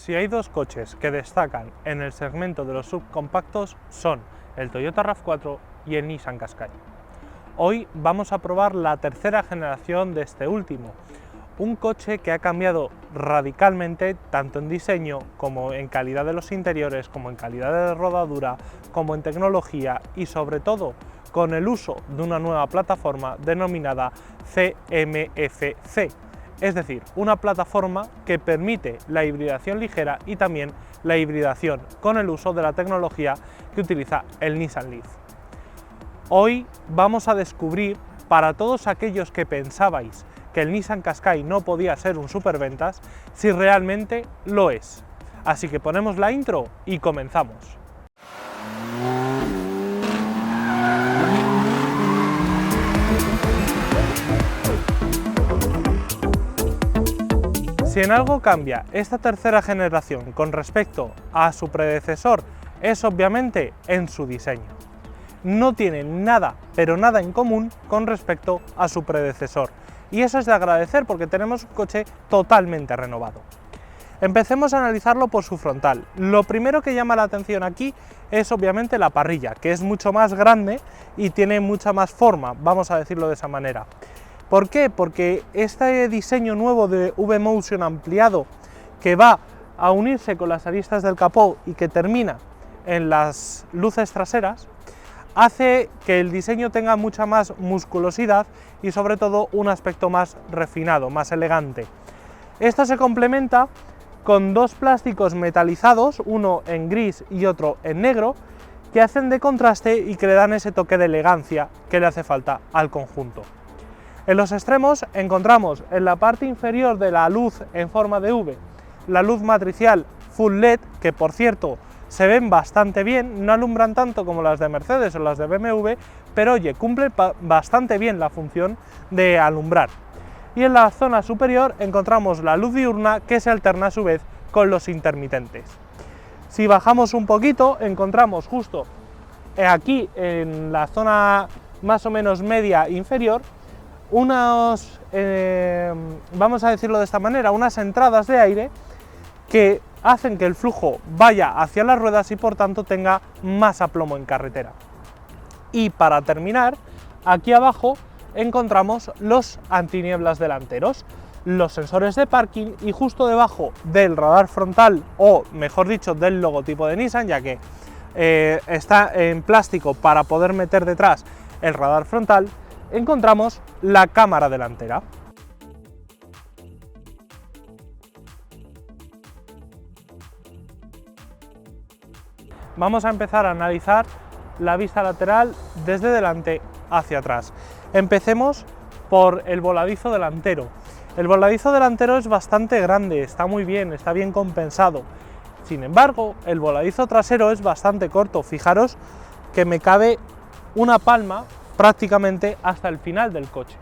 Si hay dos coches que destacan en el segmento de los subcompactos son el Toyota RAV4 y el Nissan Qashqai. Hoy vamos a probar la tercera generación de este último, un coche que ha cambiado radicalmente tanto en diseño como en calidad de los interiores, como en calidad de rodadura, como en tecnología y sobre todo con el uso de una nueva plataforma denominada CMF-C, es decir, una plataforma que permite la hibridación ligera y también la hibridación con el uso de la tecnología que utiliza el Nissan Leaf. Hoy vamos a descubrir, para todos aquellos que pensabais que el Nissan Qashqai no podía ser un superventas, si realmente lo es. Así que ponemos la intro y comenzamos. Si en algo cambia esta tercera generación con respecto a su predecesor, es obviamente en su diseño. No tiene nada, pero nada en común con respecto a su predecesor. Y eso es de agradecer porque tenemos un coche totalmente renovado. Empecemos a analizarlo por su frontal. Lo primero que llama la atención aquí es obviamente la parrilla, que es mucho más grande y tiene mucha más forma, vamos a decirlo de esa manera. ¿Por qué? Porque este diseño nuevo de V-Motion ampliado, que va a unirse con las aristas del capó y que termina en las luces traseras, hace que el diseño tenga mucha más musculosidad y sobre todo un aspecto más refinado, más elegante. Esto se complementa con dos plásticos metalizados, uno en gris y otro en negro, que hacen de contraste y que le dan ese toque de elegancia que le hace falta al conjunto. En los extremos encontramos en la parte inferior de la luz en forma de V, la luz matricial Full LED, que por cierto se ven bastante bien, no alumbran tanto como las de Mercedes o las de BMW, pero oye, cumple bastante bien la función de alumbrar. Y en la zona superior encontramos la luz diurna, que se alterna a su vez con los intermitentes. Si bajamos un poquito, encontramos justo aquí en la zona más o menos media inferior unos, vamos a decirlo de esta manera, unas entradas de aire que hacen que el flujo vaya hacia las ruedas y por tanto tenga más aplomo en carretera. Y para terminar, aquí abajo encontramos los antinieblas delanteros, los sensores de parking y justo debajo del radar frontal, o mejor dicho del logotipo de Nissan, ya que está en plástico para poder meter detrás el radar frontal, encontramos la cámara delantera. Vamos a empezar a analizar la vista lateral desde delante hacia atrás. Empecemos por el voladizo delantero. El voladizo delantero es bastante grande, está muy bien, está bien compensado. Sin embargo, el voladizo trasero es bastante corto. Fijaros que me cabe una palma prácticamente hasta el final del coche.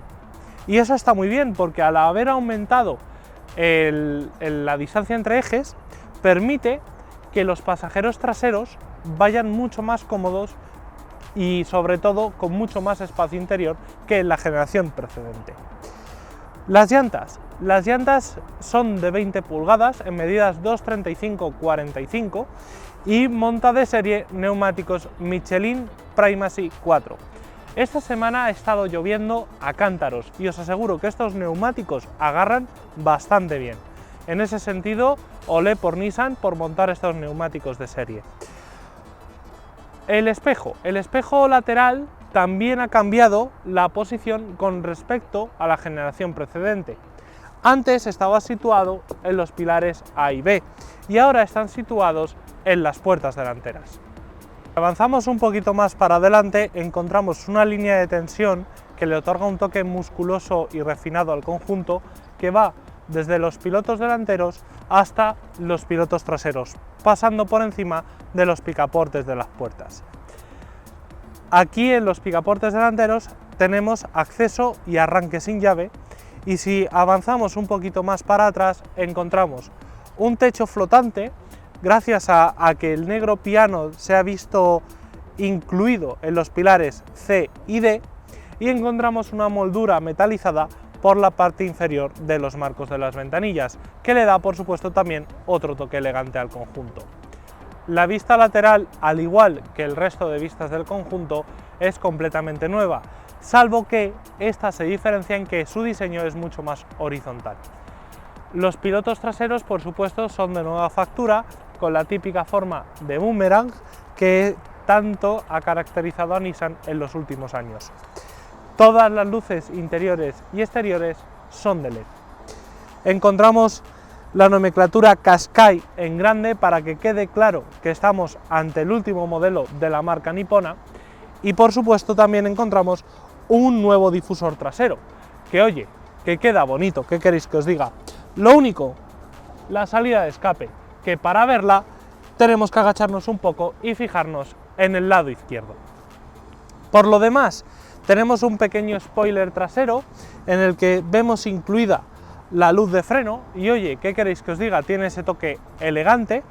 Y eso está muy bien porque al haber aumentado la distancia entre ejes, permite que los pasajeros traseros vayan mucho más cómodos y sobre todo con mucho más espacio interior que en la generación precedente. Las llantas son de 20 pulgadas en medidas 235/45 y monta de serie neumáticos Michelin Primacy 4. Esta semana ha estado lloviendo a cántaros y os aseguro que estos neumáticos agarran bastante bien. En ese sentido, olé por Nissan por montar estos neumáticos de serie. El espejo lateral también ha cambiado la posición con respecto a la generación precedente. Antes estaba situado en los pilares A y B y ahora están situados en las puertas delanteras. Avanzamos un poquito más para adelante, encontramos una línea de tensión que le otorga un toque musculoso y refinado al conjunto que va desde los pilotos delanteros hasta los pilotos traseros, pasando por encima de los picaportes de las puertas. Aquí en los picaportes delanteros tenemos acceso y arranque sin llave, y si avanzamos un poquito más para atrás encontramos un techo flotante gracias a que el negro piano se ha visto incluido en los pilares C y D, y encontramos una moldura metalizada por la parte inferior de los marcos de las ventanillas, que le da por supuesto también otro toque elegante al conjunto. La vista lateral, al igual que el resto de vistas del conjunto, es completamente nueva, salvo que esta se diferencia en que su diseño es mucho más horizontal. Los pilotos traseros, por supuesto, son de nueva factura, con la típica forma de boomerang que tanto ha caracterizado a Nissan en los últimos años. Todas las luces interiores y exteriores son de LED. Encontramos la nomenclatura Qashqai en grande para que quede claro que estamos ante el último modelo de la marca nipona, y por supuesto también encontramos un nuevo difusor trasero, que oye, que queda bonito, ¿qué queréis que os diga? Lo único, la salida de escape, que para verla tenemos que agacharnos un poco y fijarnos en el lado izquierdo. Por lo demás, tenemos un pequeño spoiler trasero en el que vemos incluida la luz de freno y oye, ¿qué queréis que os diga? Tiene ese toque elegante,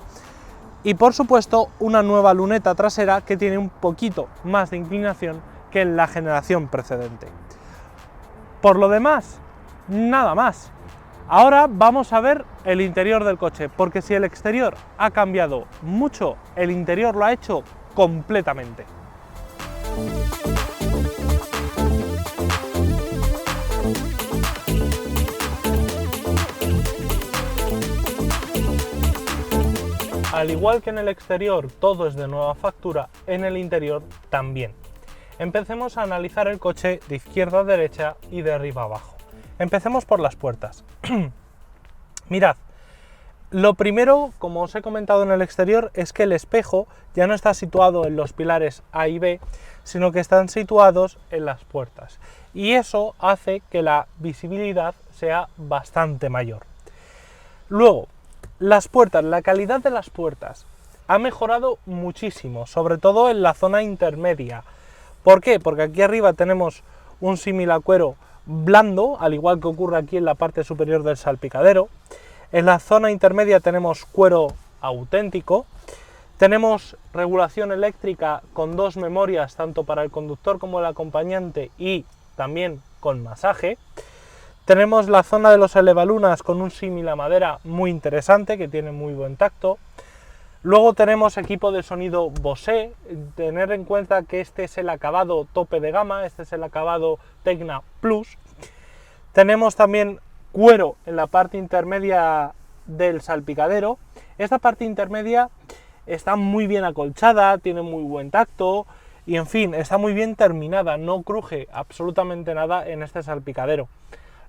y por supuesto una nueva luneta trasera que tiene un poquito más de inclinación que en la generación precedente. Por lo demás, nada más. Ahora vamos a ver el interior del coche, porque si el exterior ha cambiado mucho, el interior lo ha hecho completamente. Al igual que en el exterior todo es de nueva factura, en el interior también. Empecemos a analizar el coche de izquierda a derecha y de arriba a abajo. Empecemos por las puertas. Mirad, lo primero, como os he comentado en el exterior, es que el espejo ya no está situado en los pilares A y B, sino que están situados en las puertas. Y eso hace que la visibilidad sea bastante mayor. Luego, las puertas, la calidad de las puertas ha mejorado muchísimo, sobre todo en la zona intermedia. ¿Por qué? Porque aquí arriba tenemos un similacuero blando, al igual que ocurre aquí en la parte superior del salpicadero. En la zona intermedia tenemos cuero auténtico. Tenemos regulación eléctrica con dos memorias, tanto para el conductor como el acompañante, y también con masaje. Tenemos la zona de los elevalunas con un símil a madera muy interesante, que tiene muy buen tacto. Luego tenemos equipo de sonido Bose, tener en cuenta que este es el acabado tope de gama, este es el acabado Tecna Plus. Tenemos también cuero en la parte intermedia del salpicadero. Esta parte intermedia está muy bien acolchada, tiene muy buen tacto y en fin, está muy bien terminada, no cruje absolutamente nada en este salpicadero.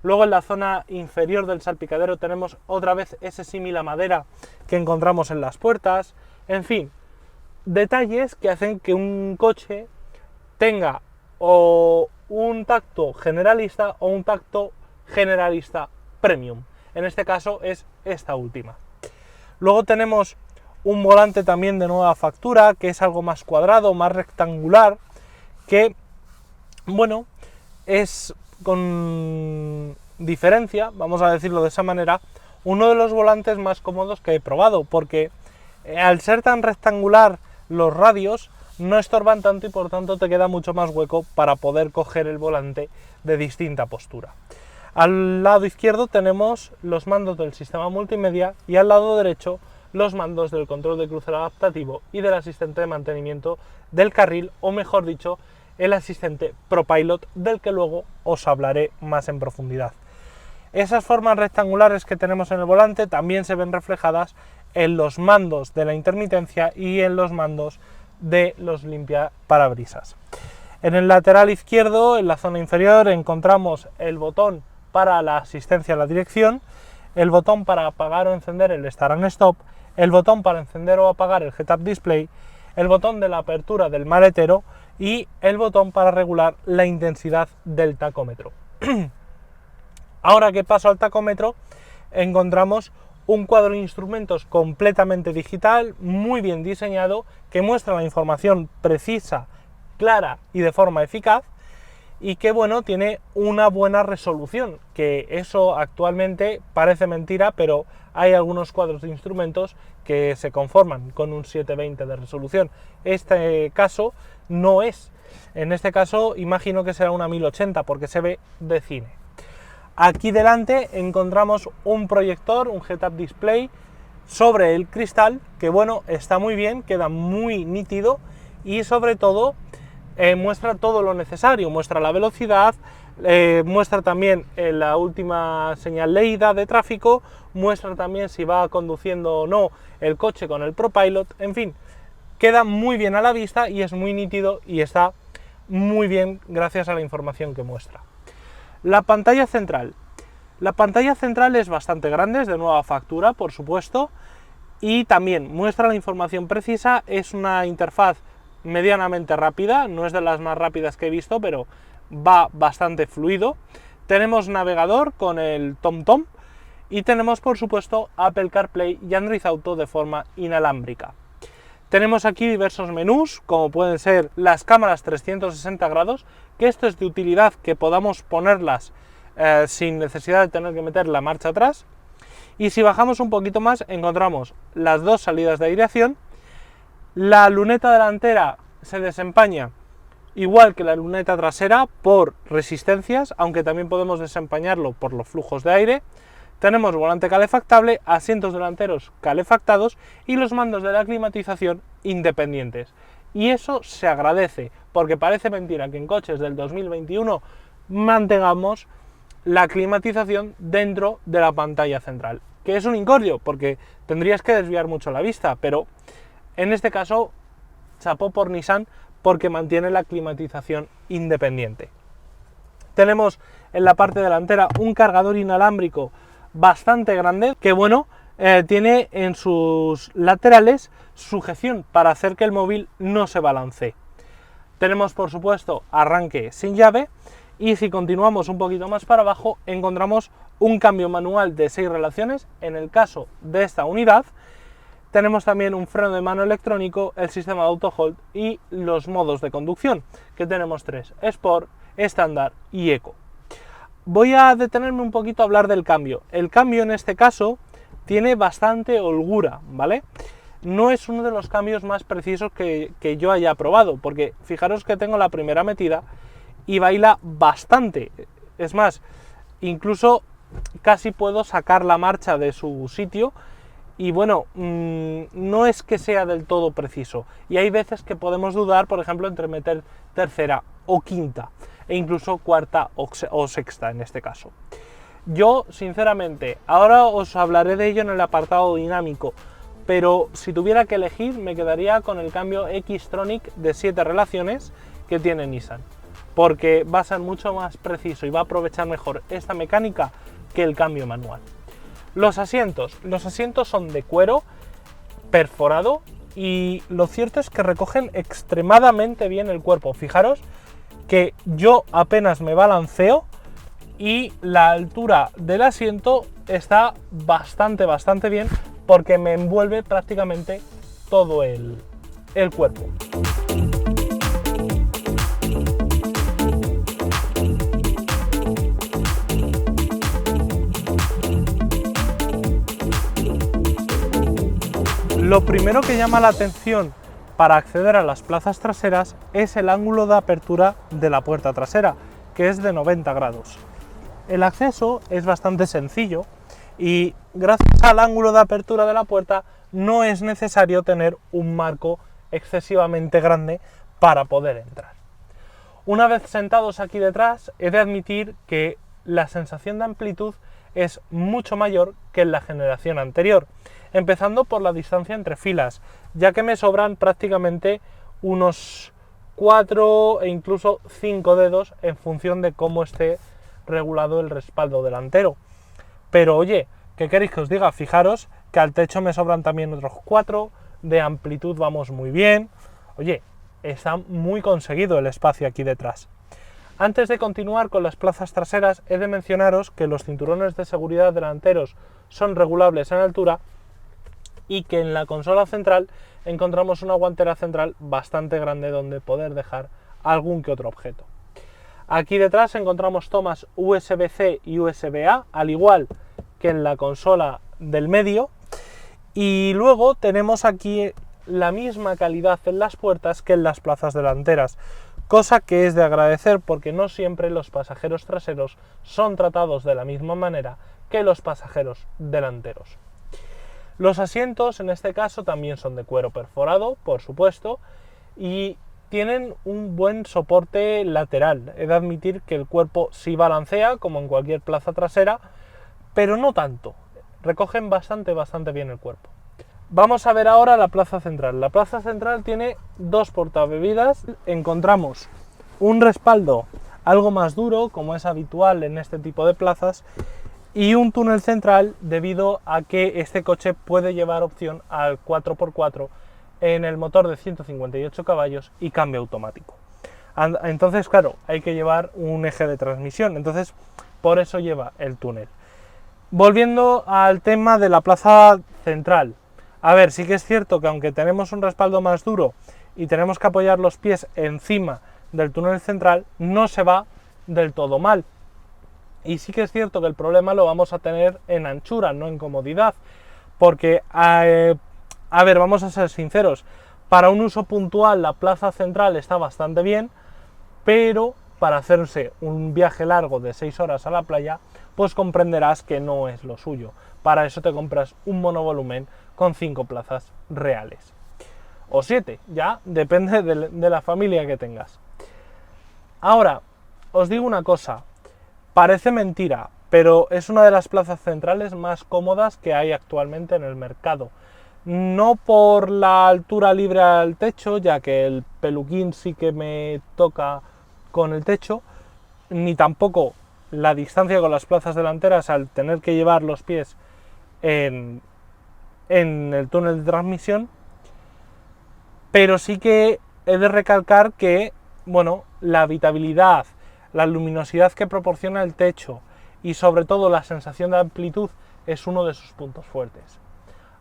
Luego en la zona inferior del salpicadero tenemos otra vez ese símil a madera que encontramos en las puertas. En fin, detalles que hacen que un coche tenga o un tacto generalista o un tacto generalista premium. En este caso es esta última. Luego tenemos un volante también de nueva factura, que es algo más cuadrado, más rectangular, que, bueno, es con diferencia, vamos a decirlo de esa manera, uno de los volantes más cómodos que he probado, porque al ser tan rectangular los radios no estorban tanto y por tanto te queda mucho más hueco para poder coger el volante de distinta postura. Al lado izquierdo tenemos los mandos del sistema multimedia y al lado derecho los mandos del control de crucero adaptativo y del asistente de mantenimiento del carril, o mejor dicho, el asistente ProPilot, del que luego os hablaré más en profundidad. Esas formas rectangulares que tenemos en el volante también se ven reflejadas en los mandos de la intermitencia y en los mandos de los limpiaparabrisas. En el lateral izquierdo, en la zona inferior, encontramos el botón para la asistencia a la dirección, el botón para apagar o encender el Start and Stop, el botón para encender o apagar el Head-Up Display, el botón de la apertura del maletero y el botón para regular la intensidad del tacómetro. Ahora que paso al tacómetro, encontramos un cuadro de instrumentos completamente digital, muy bien diseñado, que muestra la información precisa, clara y de forma eficaz, y que, bueno, tiene una buena resolución, que eso actualmente parece mentira, pero hay algunos cuadros de instrumentos que se conforman con un 720 de resolución. Este caso no es. En este caso imagino que será una 1080 porque se ve de cine. Aquí delante encontramos un proyector, un head-up display sobre el cristal, que bueno, está muy bien, queda muy nítido y sobre todo muestra todo lo necesario, muestra la velocidad, muestra también la última señal leída de tráfico, muestra también si va conduciendo o no el coche con el ProPilot, en fin, queda muy bien a la vista y es muy nítido y está muy bien gracias a la información que muestra. La pantalla central. La pantalla central es bastante grande, es de nueva factura, por supuesto, y también muestra la información precisa, es una interfaz medianamente rápida, no es de las más rápidas que he visto, pero va bastante fluido. Tenemos navegador con el TomTom y tenemos, por supuesto, Apple CarPlay y Android Auto de forma inalámbrica. Tenemos aquí diversos menús, como pueden ser las cámaras 360 grados, que esto es de utilidad que podamos ponerlas sin necesidad de tener que meter la marcha atrás. Y si bajamos un poquito más, encontramos las dos salidas de aireación. La luneta delantera se desempaña igual que la luneta trasera por resistencias, aunque también podemos desempañarlo por los flujos de aire. Tenemos volante calefactable, asientos delanteros calefactados y los mandos de la climatización independientes. Y eso se agradece, porque parece mentira que en coches del 2021 mantengamos la climatización dentro de la pantalla central. Que es un incordio, porque tendrías que desviar mucho la vista, pero en este caso, chapó por Nissan, porque mantiene la climatización independiente. Tenemos en la parte delantera un cargador inalámbrico bastante grande, que bueno, tiene en sus laterales sujeción para hacer que el móvil no se balancee. Tenemos, por supuesto, arranque sin llave, y si continuamos un poquito más para abajo encontramos un cambio manual de 6 relaciones en el caso de esta unidad. Tenemos también un freno de mano electrónico, el sistema de auto hold y los modos de conducción, que tenemos 3: Sport, estándar y Eco. Voy a detenerme un poquito a hablar del cambio. El cambio en este caso tiene bastante holgura, ¿vale? No es uno de los cambios más precisos que yo haya probado, porque fijaros que tengo la primera metida y baila bastante. Es más, incluso casi puedo sacar la marcha de su sitio y bueno, no es que sea del todo preciso. Y hay veces que podemos dudar, por ejemplo, entre meter tercera o quinta, e incluso cuarta o sexta en este caso. Yo, sinceramente, ahora os hablaré de ello en el apartado dinámico, pero si tuviera que elegir me quedaría con el cambio X-Tronic de 7 relaciones que tiene Nissan, porque va a ser mucho más preciso y va a aprovechar mejor esta mecánica que el cambio manual. Los asientos son de cuero perforado y lo cierto es que recogen extremadamente bien el cuerpo. Fijaros que yo apenas me balanceo y la altura del asiento está bastante bien, porque me envuelve prácticamente todo el cuerpo. Lo primero que llama la atención para acceder a las plazas traseras es el ángulo de apertura de la puerta trasera, que es de 90 grados. El acceso es bastante sencillo y gracias al ángulo de apertura de la puerta no es necesario tener un marco excesivamente grande para poder entrar. Una vez sentados aquí detrás, he de admitir que la sensación de amplitud es mucho mayor que en la generación anterior, empezando por la distancia entre filas, ya que me sobran prácticamente unos 4 e incluso 5 dedos en función de cómo esté regulado el respaldo delantero. Pero oye, ¿qué queréis que os diga? Fijaros que al techo me sobran también otros 4, de amplitud vamos muy bien. Oye, está muy conseguido el espacio aquí detrás. Antes de continuar con las plazas traseras, he de mencionaros que los cinturones de seguridad delanteros son regulables en altura y que en la consola central encontramos una guantera central bastante grande donde poder dejar algún que otro objeto. Aquí detrás encontramos tomas USB-C y USB-A, al igual que en la consola del medio, y luego tenemos aquí la misma calidad en las puertas que en las plazas delanteras, cosa que es de agradecer porque no siempre los pasajeros traseros son tratados de la misma manera que los pasajeros delanteros. Los asientos en este caso también son de cuero perforado, por supuesto, y tienen un buen soporte lateral. He de admitir que el cuerpo sí balancea, como en cualquier plaza trasera, pero no tanto. Recogen bastante bien el cuerpo. Vamos a ver ahora la plaza central. La plaza central tiene dos portabebidas. Encontramos un respaldo algo más duro, como es habitual en este tipo de plazas, y un túnel central debido a que este coche puede llevar opción al 4x4 en el motor de 158 caballos y cambio automático. Entonces, claro, hay que llevar un eje de transmisión, entonces por eso lleva el túnel. Volviendo al tema de la plaza central. A ver, sí que es cierto que aunque tenemos un respaldo más duro y tenemos que apoyar los pies encima del túnel central, no se va del todo mal. Y sí que es cierto que el problema lo vamos a tener en anchura, no en comodidad, porque, a ver, vamos a ser sinceros, para un uso puntual la plaza central está bastante bien, pero para hacerse un viaje largo de 6 horas a la playa, pues comprenderás que no es lo suyo. Para eso te compras un monovolumen con 5 plazas reales. O 7, ya depende de la familia que tengas. Ahora, os digo una cosa, parece mentira, pero es una de las plazas centrales más cómodas que hay actualmente en el mercado. No por la altura libre al techo, ya que el peluquín sí que me toca con el techo, ni tampoco la distancia con las plazas delanteras al tener que llevar los pies en el túnel de transmisión, pero sí que he de recalcar que, bueno, la habitabilidad, la luminosidad que proporciona el techo y sobre todo la sensación de amplitud es uno de sus puntos fuertes.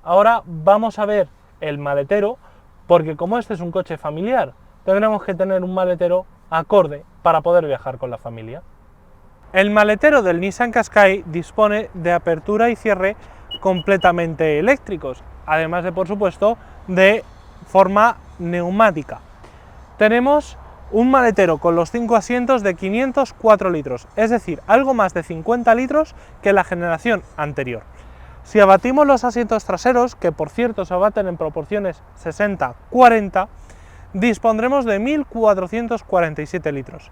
Ahora vamos a ver el maletero, porque como este es un coche familiar, tendremos que tener un maletero acorde para poder viajar con la familia. El maletero del Nissan Qashqai dispone de apertura y cierre completamente eléctricos, además de, por supuesto, de forma neumática. Tenemos un maletero con los 5 asientos de 504 litros, es decir, algo más de 50 litros que la generación anterior. Si abatimos los asientos traseros, que por cierto se abaten en proporciones 60-40, dispondremos de 1.447 litros.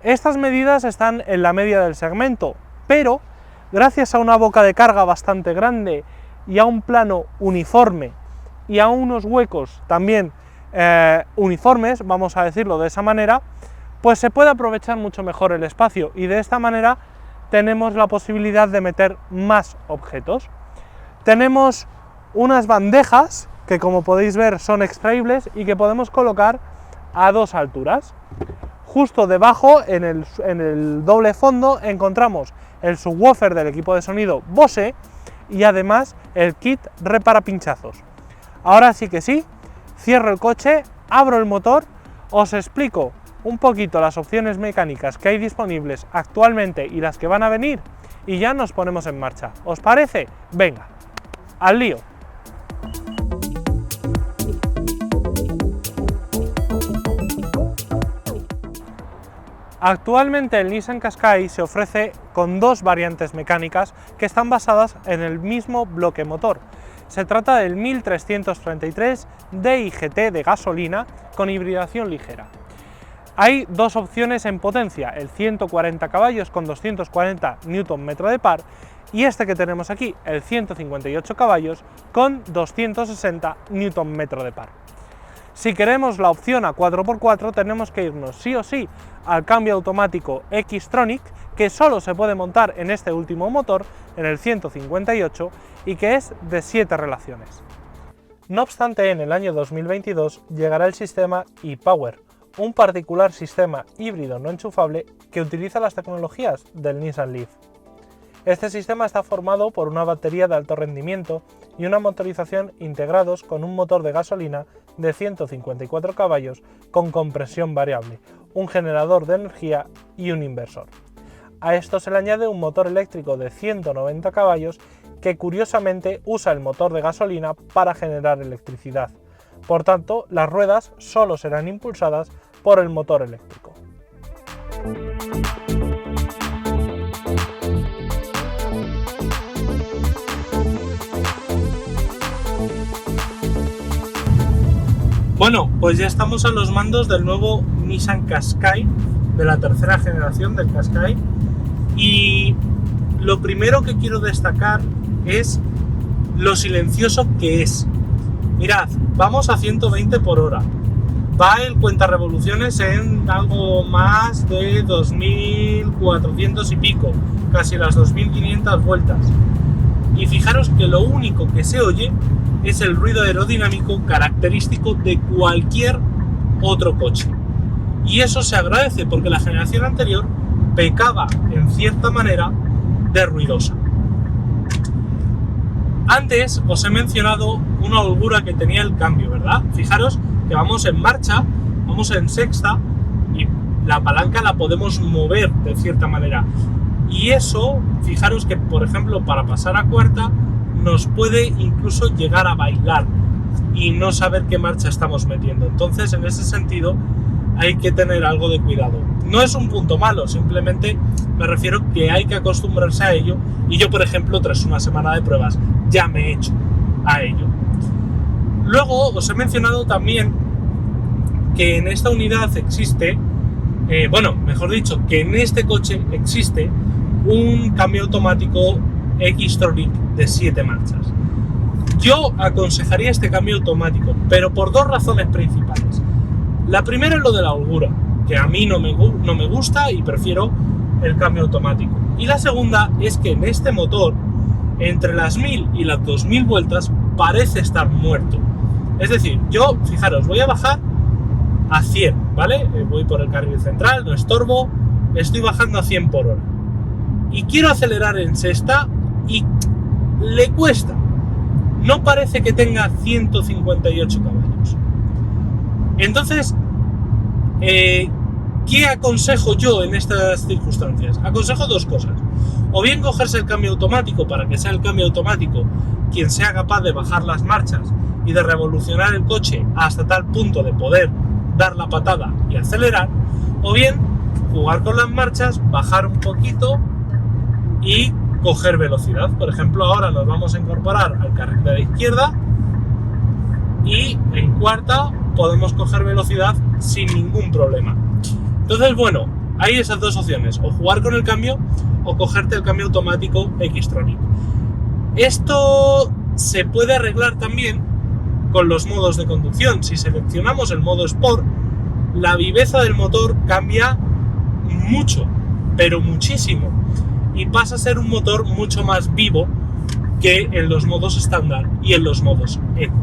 Estas medidas están en la media del segmento, pero gracias a una boca de carga bastante grande y a un plano uniforme y a unos huecos también uniformes, vamos a decirlo de esa manera, pues se puede aprovechar mucho mejor el espacio y de esta manera tenemos la posibilidad de meter más objetos. Tenemos unas bandejas que, como podéis ver, son extraíbles y que podemos colocar a dos alturas. Justo debajo, en el doble fondo, encontramos el subwoofer del equipo de sonido Bose y además el kit repara pinchazos. Ahora sí que sí, cierro el coche, abro el motor, os explico un poquito las opciones mecánicas que hay disponibles actualmente y las que van a venir y ya nos ponemos en marcha. ¿Os parece? Venga, al lío. Actualmente el Nissan Qashqai se ofrece con dos variantes mecánicas que están basadas en el mismo bloque motor. Se trata del 1333 DIGT de gasolina con hibridación ligera. Hay dos opciones en potencia, el 140 caballos con 240 Nm de par y este que tenemos aquí, el 158 caballos con 260 Nm de par. Si queremos la opción a 4x4 tenemos que irnos sí o sí al cambio automático Xtronic, que solo se puede montar en este último motor, en el 158, y que es de 7 relaciones. No obstante, en el año 2022 llegará el sistema ePower, un particular sistema híbrido no enchufable que utiliza las tecnologías del Nissan Leaf. Este sistema está formado por una batería de alto rendimiento y una motorización integrados con un motor de gasolina de 154 caballos con compresión variable, un generador de energía y un inversor. A esto se le añade un motor eléctrico de 190 caballos que curiosamente usa el motor de gasolina para generar electricidad. Por tanto, las ruedas solo serán impulsadas por el motor eléctrico. Bueno, pues ya estamos a los mandos del nuevo Nissan Qashqai, de la tercera generación del Qashqai, y lo primero que quiero destacar es lo silencioso que es. Mirad, vamos a 120 por hora, va el cuentarevoluciones en algo más de 2400 y pico, casi las 2500 vueltas, y fijaros que lo único que se oye es el ruido aerodinámico característico de cualquier otro coche. Y eso se agradece porque la generación anterior pecaba en cierta manera de ruidosa. Antes os he mencionado una holgura que tenía el cambio, ¿verdad? Fijaros que vamos en marcha, vamos en sexta y la palanca la podemos mover de cierta manera. Y eso, fijaros que por ejemplo para pasar a cuarta nos puede incluso llegar a bailar y no saber qué marcha estamos metiendo. Entonces, en ese sentido, hay que tener algo de cuidado. No es un punto malo, simplemente me refiero que hay que acostumbrarse a ello. Y yo, por ejemplo, tras una semana de pruebas, ya me he hecho a ello. Luego, os he mencionado también que en esta unidad existe, mejor dicho, que en este coche existe un cambio automático X-Tronic de 7 marchas. Yo aconsejaría este cambio automático, pero por dos razones principales. La primera es lo de la holgura, que a mí no me gusta y prefiero el cambio automático. Y la segunda es que en este motor, entre las 1000 y las 2000 vueltas, parece estar muerto. Es decir, yo, fijaros, voy a bajar a 100, ¿vale? Voy por el carril central, no estorbo, estoy bajando a 100 por hora. Y quiero acelerar en sexta y le cuesta. No parece que tenga 158 caballos. Entonces, ¿qué aconsejo yo en estas circunstancias? Aconsejo dos cosas. O bien cogerse el cambio automático para que sea el cambio automático quien sea capaz de bajar las marchas y de revolucionar el coche hasta tal punto de poder dar la patada y acelerar. O bien jugar con las marchas, bajar un poquito y coger velocidad. Por ejemplo, ahora nos vamos a incorporar al carril de la izquierda y en cuarta podemos coger velocidad sin ningún problema. Entonces, bueno, hay esas dos opciones, o jugar con el cambio o cogerte el cambio automático X-Tronic. Esto se puede arreglar también con los modos de conducción. Si seleccionamos el modo Sport, la viveza del motor cambia mucho, pero muchísimo, y pasa a ser un motor mucho más vivo que en los modos estándar y en los modos Eco.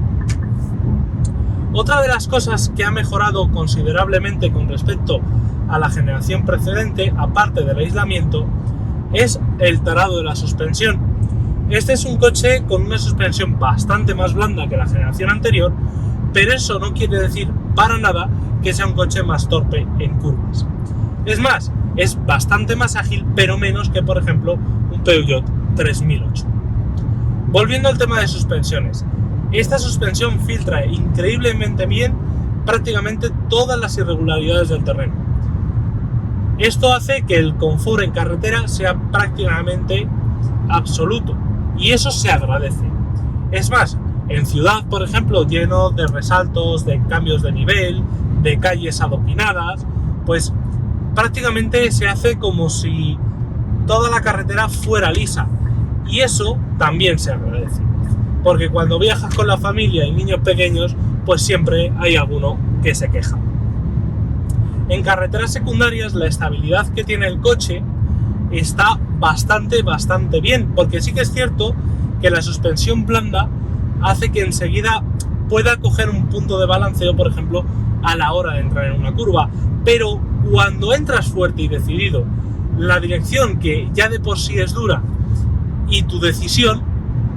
Otra de las cosas que ha mejorado considerablemente con respecto a la generación precedente, aparte del aislamiento, es el tarado de la suspensión. Este es un coche con una suspensión bastante más blanda que la generación anterior, pero eso no quiere decir para nada que sea un coche más torpe en curvas. Es más, es bastante más ágil, pero menos que, por ejemplo, un Peugeot 3008. Volviendo al tema de suspensiones, esta suspensión filtra increíblemente bien prácticamente todas las irregularidades del terreno. Esto hace que el confort en carretera sea prácticamente absoluto, y eso se agradece. Es más, en ciudad, por ejemplo, lleno de resaltos, de cambios de nivel, de calles adoquinadas, pues prácticamente se hace como si toda la carretera fuera lisa, y eso también se agradece, porque cuando viajas con la familia y niños pequeños, pues siempre hay alguno que se queja. En carreteras secundarias la estabilidad que tiene el coche está bastante bien, porque sí que es cierto que la suspensión blanda hace que enseguida pueda coger un punto de balanceo, por ejemplo, a la hora de entrar en una curva, pero cuando entras fuerte y decidido, la dirección, que ya de por sí es dura, y tu decisión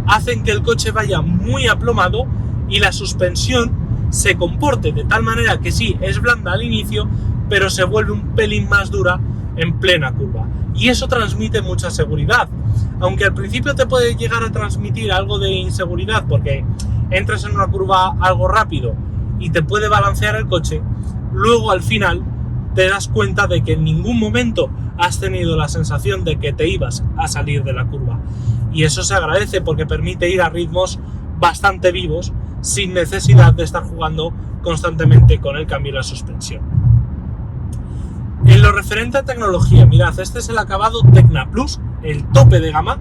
hacen que el coche vaya muy aplomado y la suspensión se comporte de tal manera que sí, es blanda al inicio, pero se vuelve un pelín más dura en plena curva. Y eso transmite mucha seguridad, aunque al principio te puede llegar a transmitir algo de inseguridad porque entras en una curva algo rápido y te puede balancear el coche. luego al final te das cuenta de que en ningún momento has tenido la sensación de que te ibas a salir de la curva. Y eso se agradece porque permite ir a ritmos bastante vivos sin necesidad de estar jugando constantemente con el cambio y la suspensión. En lo referente a tecnología, mirad, este es el acabado Tecna Plus, el tope de gama,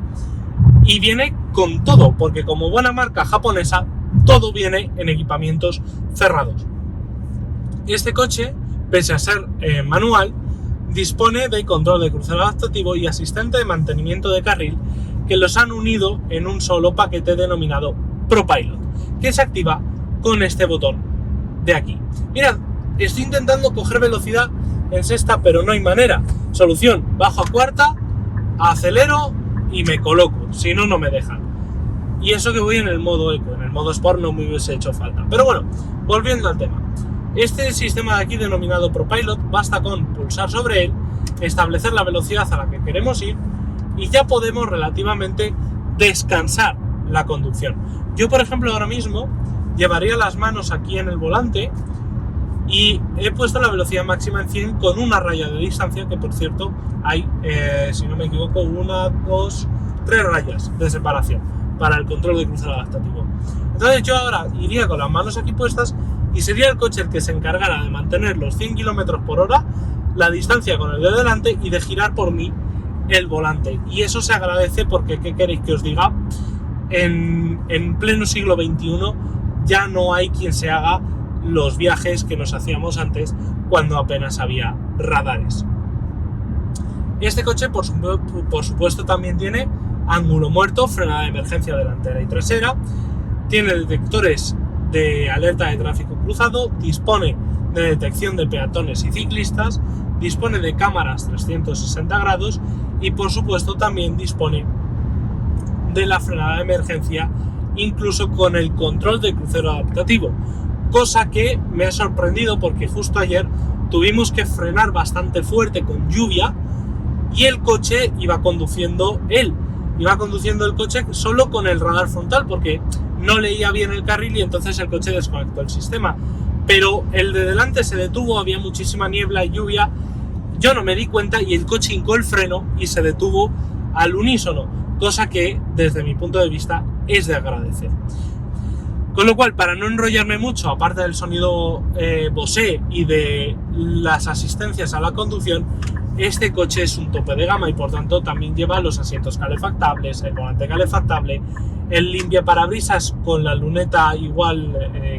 y viene con todo, porque como buena marca japonesa, todo viene en equipamientos cerrados. Este coche, pese a ser manual, dispone de control de crucero adaptativo y asistente de mantenimiento de carril, que los han unido en un solo paquete denominado ProPilot, que se activa con este botón de aquí. Mirad, estoy intentando coger velocidad en sexta, pero no hay manera. Solución, bajo a cuarta, acelero y me coloco, si no, no me dejan. Y eso que voy en el modo eco, en el modo sport no me hubiese hecho falta. Pero bueno, volviendo al tema. Este sistema de aquí denominado ProPilot, basta con pulsar sobre él, establecer la velocidad a la que queremos ir y ya podemos relativamente descansar la conducción. Yo, por ejemplo, ahora mismo llevaría las manos aquí en el volante y he puesto la velocidad máxima en 100 con una raya de distancia, que por cierto hay, si no me equivoco, 1, 2, 3 rayas de separación para el control de crucero adaptativo. Entonces yo ahora iría con las manos aquí puestas y sería el coche el que se encargara de mantener los 100 km por hora, la distancia con el de delante y de girar por mí el volante. Y eso se agradece porque, ¿qué queréis que os diga? En pleno siglo XXI ya no hay quien se haga los viajes que nos hacíamos antes cuando apenas había radares. Este coche, por supuesto, también tiene ángulo muerto, frenada de emergencia delantera y trasera, tiene detectores de alerta de tráfico cruzado, dispone de detección de peatones y ciclistas, dispone de cámaras 360 grados y por supuesto también dispone de la frenada de emergencia, incluso con el control de crucero adaptativo, cosa que me ha sorprendido porque justo ayer tuvimos que frenar bastante fuerte con lluvia y el coche iba conduciendo el coche solo con el radar frontal porque no leía bien el carril y entonces el coche desconectó el sistema. Pero el de delante se detuvo, había muchísima niebla y lluvia, yo no me di cuenta y el coche hincó el freno y se detuvo al unísono, cosa que desde mi punto de vista es de agradecer. Con lo cual, para no enrollarme mucho, aparte del sonido Bose y de las asistencias a la conducción, este coche es un tope de gama y por tanto también lleva los asientos calefactables, el volante calefactable, el limpiaparabrisas con la luneta igual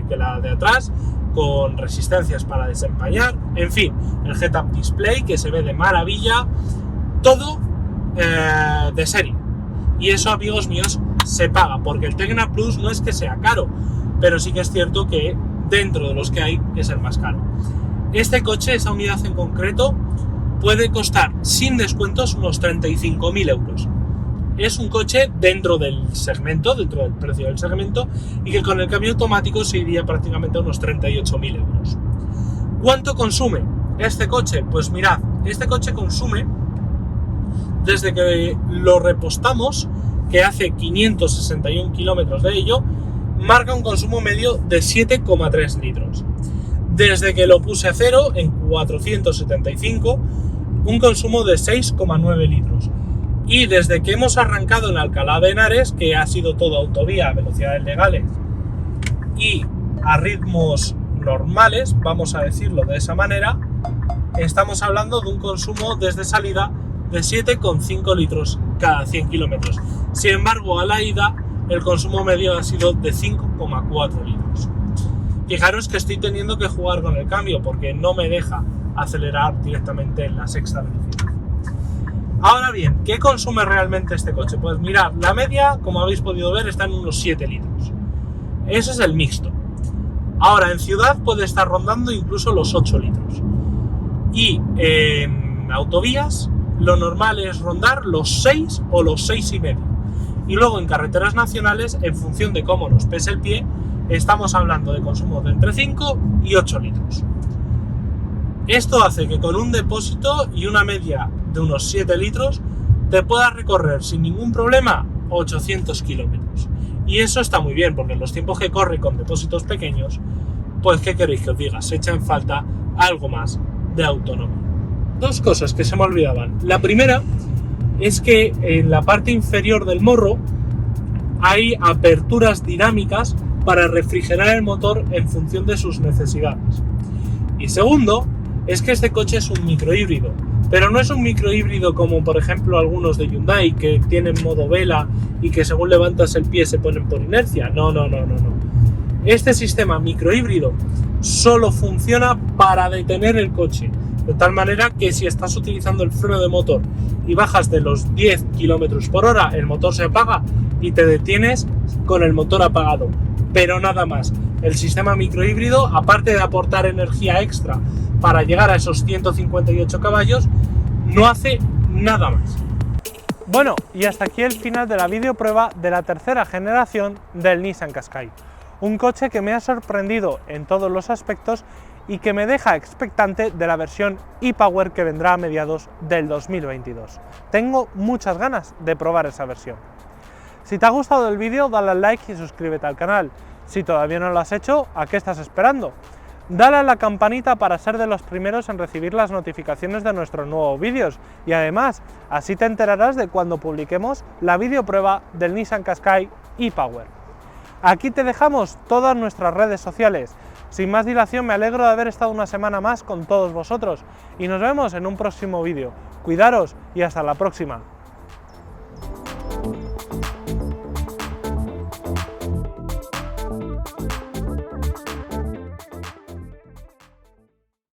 que la de atrás, con resistencias para desempañar, en fin, el head-up display que se ve de maravilla, todo de serie. Y eso, amigos míos, se paga, porque el Tecna Plus no es que sea caro, pero sí que es cierto que dentro de los que hay es el más caro. Este coche, esa unidad en concreto, puede costar sin descuentos unos 35.000 euros. Es un coche dentro del segmento, dentro del precio del segmento, y que con el cambio automático se iría prácticamente a unos 38.000 euros. ¿Cuánto consume este coche? Pues mirad, este coche consume, desde que lo repostamos, que hace 561 kilómetros de ello, marca un consumo medio de 7,3 litros. Desde que lo puse a cero, en 475, un consumo de 6,9 litros. Y desde que hemos arrancado en Alcalá de Henares, que ha sido todo autovía a velocidades legales y a ritmos normales, vamos a decirlo de esa manera, estamos hablando de un consumo desde salida de 7,5 litros cada 100 kilómetros. Sin embargo, a la ida, el consumo medio ha sido de 5,4 litros. Fijaros que estoy teniendo que jugar con el cambio porque no me deja acelerar directamente en la sexta velocidad. Ahora bien, ¿qué consume realmente este coche? Pues mirad, la media, como habéis podido ver, está en unos 7 litros. Ese es el mixto. Ahora, en ciudad puede estar rondando incluso los 8 litros. Y en autovías, lo normal es rondar los 6 o los 6,5. Y luego en carreteras nacionales, en función de cómo nos pese el pie, estamos hablando de consumo de entre 5 y 8 litros. Esto hace que con un depósito y una media de unos 7 litros te puedas recorrer sin ningún problema 800 kilómetros. Y eso está muy bien, porque en los tiempos que corre con depósitos pequeños, pues ¿qué queréis que os diga? Se echa en falta algo más de autonomía. Dos cosas que se me olvidaban. La primera es que en la parte inferior del morro hay aperturas dinámicas para refrigerar el motor en función de sus necesidades. Y segundo, es que este coche es un microhíbrido, pero no es un microhíbrido como por ejemplo algunos de Hyundai que tienen modo vela y que según levantas el pie se ponen por inercia. No. Este sistema microhíbrido solo funciona para detener el coche, de tal manera que si estás utilizando el freno de motor y bajas de los 10 km por hora, el motor se apaga y te detienes con el motor apagado, pero nada más. El sistema microhíbrido, aparte de aportar energía extra para llegar a esos 158 caballos, no hace nada más. Bueno, y hasta aquí el final de la videoprueba de la tercera generación del Nissan Qashqai. Un coche que me ha sorprendido en todos los aspectos y que me deja expectante de la versión e-Power que vendrá a mediados del 2022. Tengo muchas ganas de probar esa versión. Si te ha gustado el vídeo, dale al like y suscríbete al canal. Si todavía no lo has hecho, ¿a qué estás esperando? Dale a la campanita para ser de los primeros en recibir las notificaciones de nuestros nuevos vídeos y además así te enterarás de cuando publiquemos la videoprueba del Nissan Qashqai e-Power. Aquí te dejamos todas nuestras redes sociales. Sin más dilación, me alegro de haber estado una semana más con todos vosotros y nos vemos en un próximo vídeo. Cuidaros y hasta la próxima.